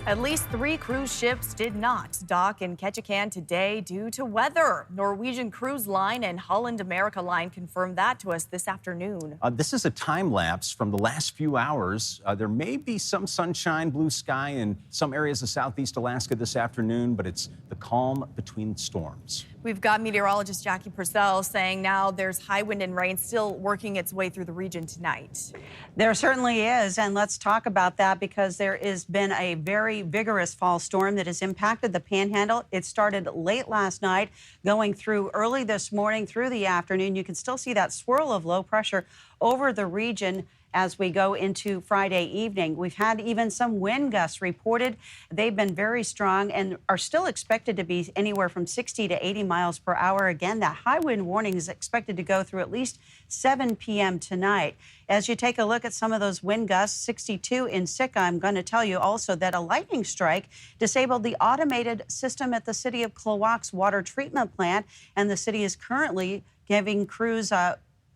At least 3 cruise ships did not dock in Ketchikan today due to weather. Norwegian Cruise Line and Holland America Line confirmed that to us this afternoon. This is a time lapse from the last few hours. There may be some sunshine, blue sky in some areas of southeast Alaska this afternoon, but it's the calm between storms. We've got meteorologist Jackie Purcell saying now there's high wind and rain still working its way through the region tonight. There certainly is, and let's talk about that because there has been a very vigorous fall storm that has impacted the Panhandle. It started late last night, going through early this morning through the afternoon. You can still see that swirl of low pressure over the region as we go into Friday evening. We've had even some wind gusts reported. They've been very strong and are still expected to be anywhere from 60 to 80 miles per hour. Again, that high wind warning is expected to go through at least 7 p.m. tonight. As you take a look at some of those wind gusts, 62 in Sitka, I'm going to tell you also that a lightning strike disabled the automated system at the city of Klawock's water treatment plant, and the city is currently giving crews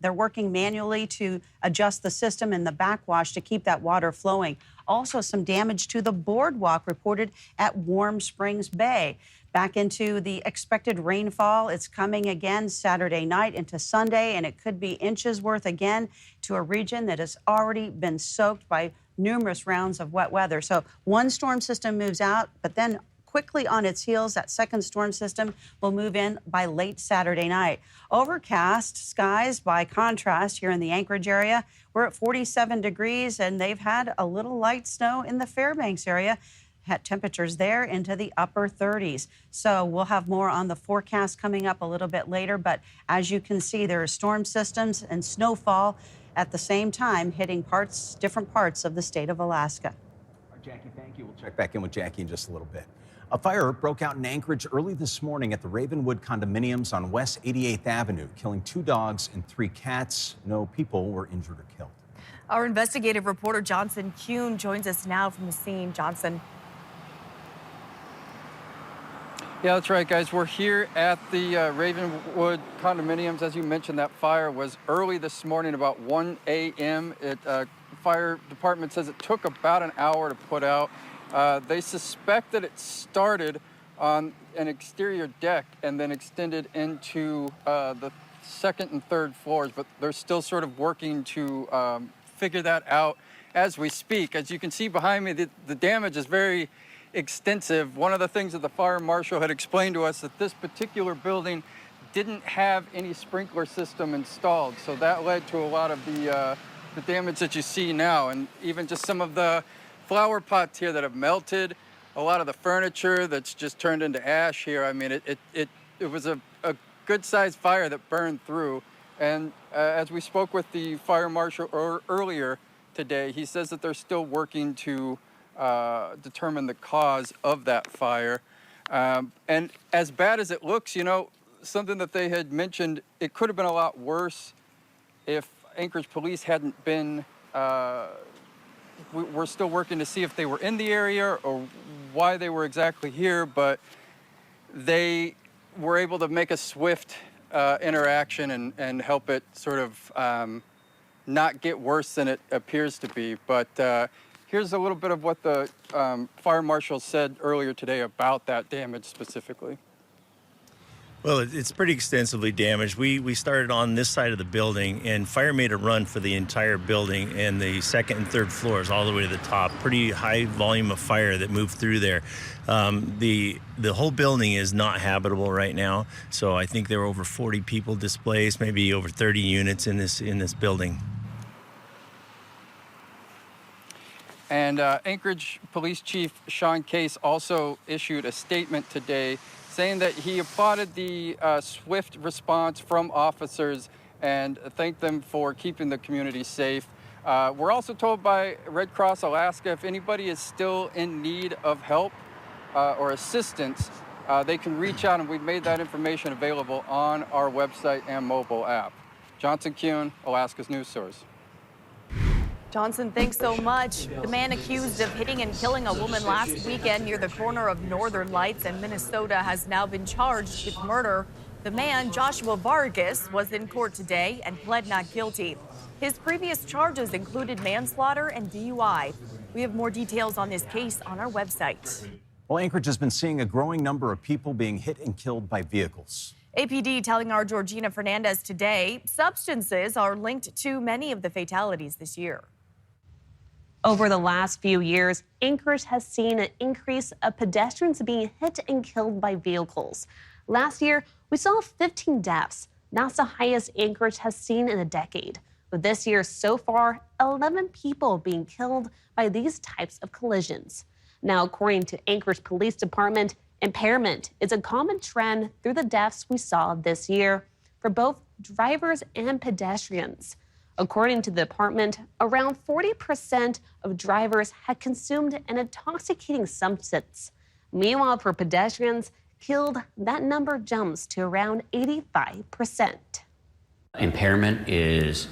they're working manually to adjust the system and the backwash to keep that water flowing. Also, some damage to the boardwalk reported at Warm Springs Bay. Back into the expected rainfall. It's coming again Saturday night into Sunday, and it could be inches worth again to a region that has already been soaked by numerous rounds of wet weather. So one storm system moves out, but then quickly on its heels, that second storm system will move in by late Saturday night. Overcast skies by contrast here in the Anchorage area. We're at 47 degrees, and they've had a little light snow in the Fairbanks area. Had temperatures there into the upper 30s. So we'll have more on the forecast coming up a little bit later. But as you can see, there are storm systems and snowfall at the same time hitting different parts of the state of Alaska. All right, Jackie, thank you. We'll check back in with Jackie in just a little bit. A fire broke out in Anchorage early this morning at the Ravenwood condominiums on West 88th Avenue, killing 2 dogs and 3 cats. No people were injured or killed. Our investigative reporter Johnson Kuhn joins us now from the scene. Johnson. Yeah, that's right, guys. We're here at the Ravenwood condominiums. As you mentioned, that fire was early this morning, about 1 a.m. Fire department says it took about an hour to put out. They suspect that it started on an exterior deck and then extended into the second and third floors, but they're still sort of working to figure that out as we speak. As you can see behind me, the damage is very extensive. One of the things that the fire marshal had explained to us that this particular building didn't have any sprinkler system installed, so that led to a lot of the damage that you see now, and even just some of the flower pots here that have melted, a lot of the furniture that's just turned into ash here. I mean, it was a good-sized fire that burned through. And as we spoke with the fire marshal earlier today, he says that they're still working to determine the cause of that fire. And as bad as it looks, you know, something that they had mentioned, it could have been a lot worse if Anchorage police hadn't been we're still working to see if they were in the area or why they were exactly here, but they were able to make a swift interaction and help it sort of not get worse than it appears to be. But here's a little bit of what the fire marshal said earlier today about that damage specifically. Well, it's pretty extensively damaged. We started on this side of the building, and fire made a run for the entire building and the second and third floors all the way to the top. Pretty high volume of fire that moved through there. The whole building is not habitable right now, so I think there were over 40 people displaced, maybe over 30 units in this building. And Anchorage Police Chief Sean Case also issued a statement today saying that he applauded the swift response from officers and thanked them for keeping the community safe. We're also told by Red Cross Alaska if anybody is still in need of help or assistance, they can reach out, and we've made that information available on our website and mobile app. Johnson Kuhn, Alaska's news source. Johnson, thanks so much. The man accused of hitting and killing a woman last weekend near the corner of Northern Lights and Minnesota has now been charged with murder. The man, Joshua Vargas, was in court today and pled not guilty. His previous charges included manslaughter and DUI. We have more details on this case on our website. Well, Anchorage has been seeing a growing number of people being hit and killed by vehicles. APD telling our Georgina Fernandez today substances are linked to many of the fatalities this year. Over the last few years, Anchorage has seen an increase of pedestrians being hit and killed by vehicles. Last year, we saw 15 deaths. That's the highest Anchorage has seen in a decade. But this year, so far, 11 people being killed by these types of collisions. Now, according to Anchorage Police Department, impairment is a common trend through the deaths we saw this year for both drivers and pedestrians. According to the department, around 40% of drivers had consumed an intoxicating substance. Meanwhile, for pedestrians killed, that number jumps to around 85%. Impairment is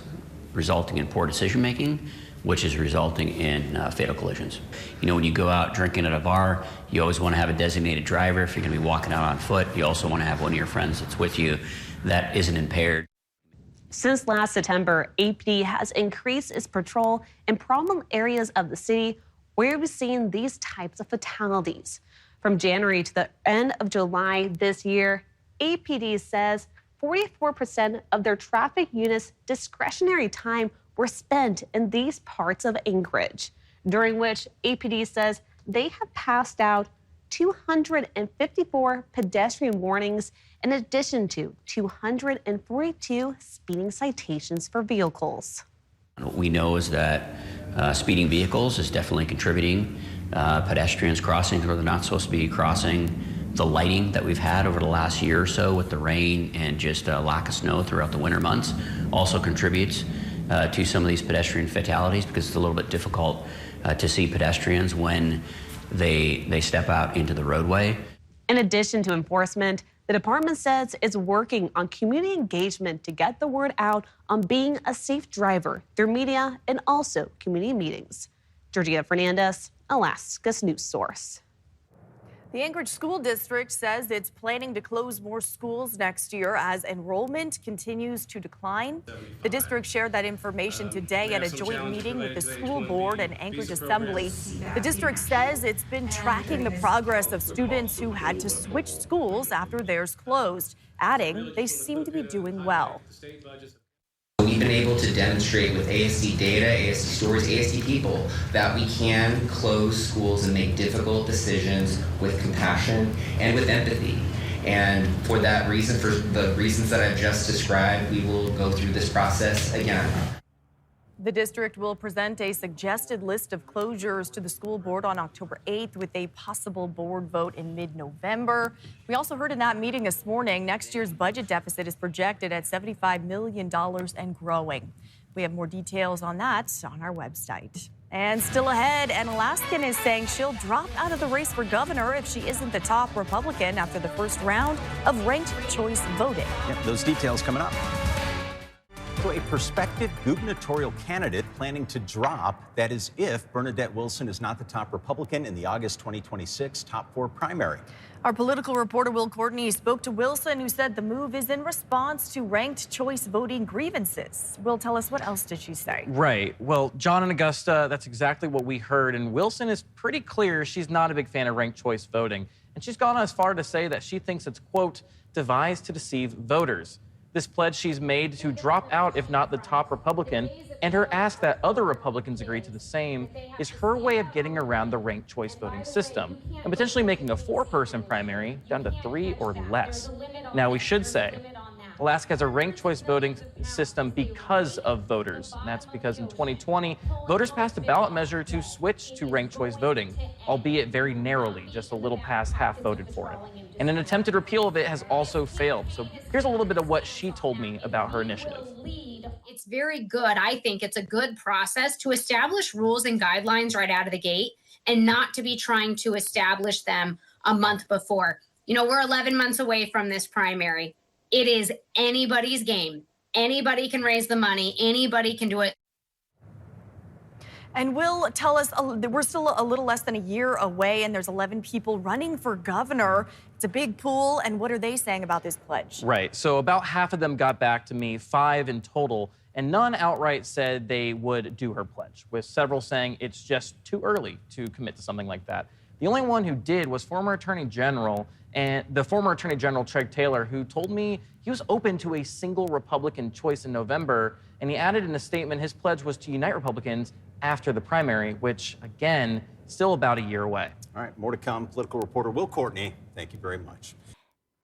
resulting in poor decision making, which is resulting in fatal collisions. You know, when you go out drinking at a bar, you always want to have a designated driver. If you're going to be walking out on foot, you also want to have one of your friends that's with you that isn't impaired. Since last September, APD has increased its patrol in problem areas of the city where we've seen these types of fatalities. From January to the end of July this year, APD says 44% of their traffic units' discretionary time were spent in these parts of Anchorage, during which APD says they have passed out 254 pedestrian warnings in addition to 242 speeding citations for vehicles. What we know is that speeding vehicles is definitely contributing. Pedestrians crossing where they're not supposed to be crossing. The lighting that we've had over the last year or so with the rain and just lack of snow throughout the winter months also contributes to some of these pedestrian fatalities because it's a little bit difficult to see pedestrians when they step out into the roadway. In addition to enforcement, the department says it's working on community engagement to get the word out on being a safe driver through media and also community meetings. Georgina Fernandez, Alaska's news source. The Anchorage School District says it's planning to close more schools next year as enrollment continues to decline. The district shared that information today at a joint meeting with the school board and Anchorage Assembly. The district says it's been tracking the progress of students who had to switch schools after theirs closed, adding they seem to be doing well. We've been able to demonstrate with ASD data, ASD stories, ASD people that we can close schools and make difficult decisions with compassion and with empathy. And for that reason, for the reasons that I've just described, we will go through this process again. The district will present a suggested list of closures to the school board on October 8th with a possible board vote in mid-November. We also heard in that meeting this morning, next year's budget deficit is projected at $75 million and growing. We have more details on that on our website. And still ahead, an Alaskan is saying she'll drop out of the race for governor if she isn't the top Republican after the first round of ranked choice voting. Yep, those details coming up. So a prospective gubernatorial candidate planning to drop, that is if Bernadette Wilson is not the top Republican in the August 2026 top 4 primary. Our political reporter Will Courtney spoke to Wilson, who said the move is in response to ranked choice voting grievances. Will, tell us, what else did she say? Right. Well, John and Augusta, that's exactly what we heard. And Wilson is pretty clear she's not a big fan of ranked choice voting. And she's gone as far to say that she thinks it's, quote, devised to deceive voters. This pledge she's made to drop out if not the top Republican, and her ask that other Republicans agree to the same, is her way of getting around the ranked choice voting system and potentially making a 4-person primary down to 3 or less. Now, we should say, Alaska has a ranked choice voting system because of voters. And that's because in 2020, voters passed a ballot measure to switch to ranked choice voting, albeit very narrowly, just a little past half voted for it. And an attempted repeal of it has also failed. So here's a little bit of what she told me about her initiative. It's very good. I think it's a good process to establish rules and guidelines right out of the gate and not to be trying to establish them a month before. You know, we're 11 months away from this primary. It is anybody's game. Anybody can raise the money. Anybody can do it. And Will, tell us, we're still a little less than a year away, and there's 11 people running for governor. It's a big pool, and what are they saying about this pledge? Right. So about half of them got back to me, 5 in total. and none outright said they would do her pledge, with several saying it's just too early to commit to something like that. The only one who did was former Attorney General Craig Taylor, who told me he was open to a single Republican choice in November, and he added in a statement his pledge was to unite Republicans after the primary, which, again, still about a year away. All right, more to come. Political reporter Will Courtney, thank you very much.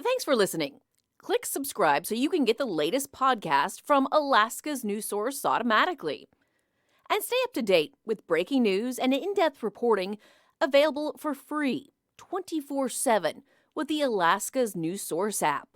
Thanks for listening. Click subscribe so you can get the latest podcast from Alaska's news source automatically. And stay up to date with breaking news and in-depth reporting available for free 24/7 with the Alaska's news source app.